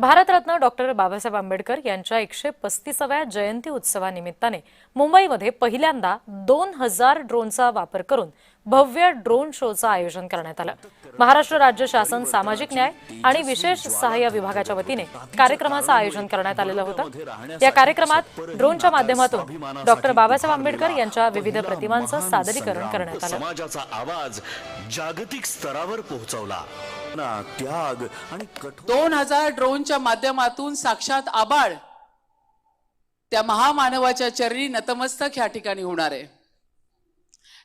Bharat Ratna doctor Babasaheb Ambedkar यांच्या 135व्या जयंती उत्सवानिमित्ताने मुंबईमध्ये पहिल्यांदा 2000 ड्रोनचा वापर करून भव्य ड्रोन शोचं आयोजन करण्यात आलं। महाराष्ट्र राज्य शासन सामाजिक न्याय आणि विशेष सहाय्य विभागाच्या वतीने कार्यक्रमाचं आयोजन करण्यात आलेलं होतं। या कार्यक्रमात ड्रोनच्या माध्यमातून डॉक्टर बाबासाहेब आंबेडकर यांच्या विविध प्रतिमांचं सादरीकरण करण्यात आलं। समाजाचा आवाज जागतिक स्तरावर पोहोचवला। त्याग आणि 2000 ड्रोनच्या माध्यमातून साक्षात आबाळ त्या महामानवाच्या चरणी नतमस्तक या ठिकाणी होणार आहे।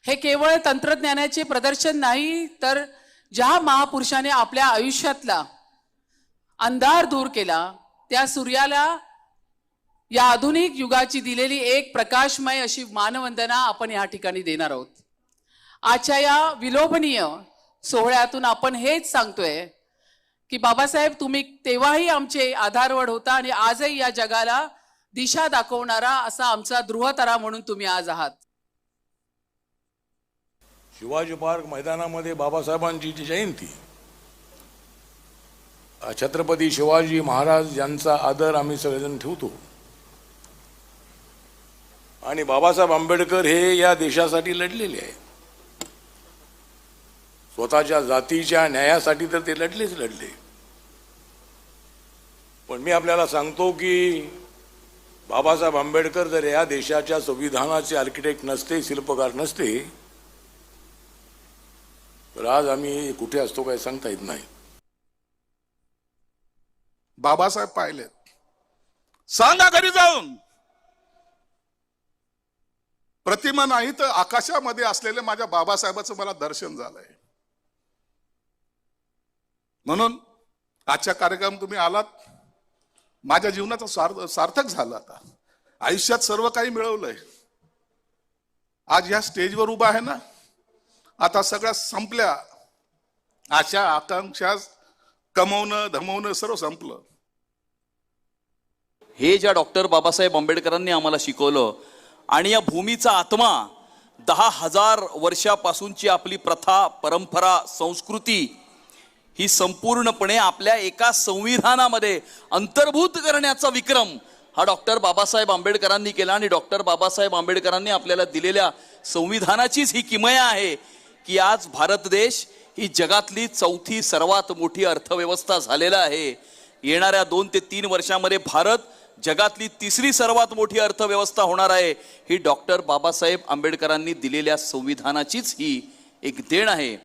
हे केवळ तंत्रज्ञानाचे प्रदर्शन नाही, तर ज्या महापुरुषाने आपल्या आयुष्यातला अंधार दूर केला त्या सूर्याला या आधुनिक युगाची दिलेली एक प्रकाशमय अशी मानवंदना आपण या ठिकाणी देणार आहोत। आजच्या या विलोभनीय सोहळ्यातून आपण हेच सांगतोय की बाबासाहेब तुम्ही तेव्हाही आमचे आधारवड होता आणि आजही या जगाला दिशा दाखवणारा असा आमचा ध्रुवतारा म्हणून तुम्ही आज आहात। शिवाजी पार्क मैदानामध्ये बाबासाहेबांची जयंती, छत्रपती शिवाजी महाराज यांचा आदर आम्ही सगळेजण ठेवतो आणि बाबासाहेब आंबेडकर हे या देशासाठी लढलेले आहेत। स्वतःच्या जातीच्या न्यायासाठी तर ते लढलेच लढले, पण मी आपल्याला सांगतो की बाबासाहेब आंबेडकर जर या देशाच्या संविधानाचे आर्किटेक्ट नसते, शिल्पकार नसते, तर आज आम्ही कुठे असतो काय सांगता येत नाही। बाबासाहेब पाहिलेत, सांगा घरी जाऊन, प्रतिमा नाही तर आकाशामध्ये असलेले माझ्या बाबासाहेबाचं मला दर्शन झालंय। म्हणून आजच्या कार्यक्रम तुम्ही आलात, माझ्या जीवनाचं सार्थक झालं। आता आयुष्यात सर्व काही मिळवलंय, आज ह्या स्टेजवर उभा आहे ना, आता सगळ्या संपल्या, आशा आकांक्षा कमवणं धमवणं सर्व संपलं। हे ज्या डॉक्टर बाबासाहेब आंबेडकरांनी आम्हाला शिकवलं आणि या भूमीचा आत्मा 10,000 वर्षापासूनची आपली प्रथा, परंपरा, संस्कृती ही संपूर्णपणे आपल्या एका संविधानामध्ये अंतर्भूत करण्याचा विक्रम हा डॉक्टर बाबासाहेब आंबेडकरांनी केला। आणि डॉक्टर बाबासाहेब आंबेडकरांनी आपल्याला दिलेल्या संविधानाचीच ही किमया आहे की आज भारत देश ही जगातली 4थी सर्वात मोठी अर्थव्यवस्था झालेला आहे। येणाऱ्या 2 ते 3 वर्षांमध्ये भारत जगातली 3री सर्वात मोठी अर्थव्यवस्था होणार आहे। ही डॉक्टर बाबासाहेब आंबेडकरांनी दिलेल्या संविधानाचीच ही एक देण आहे।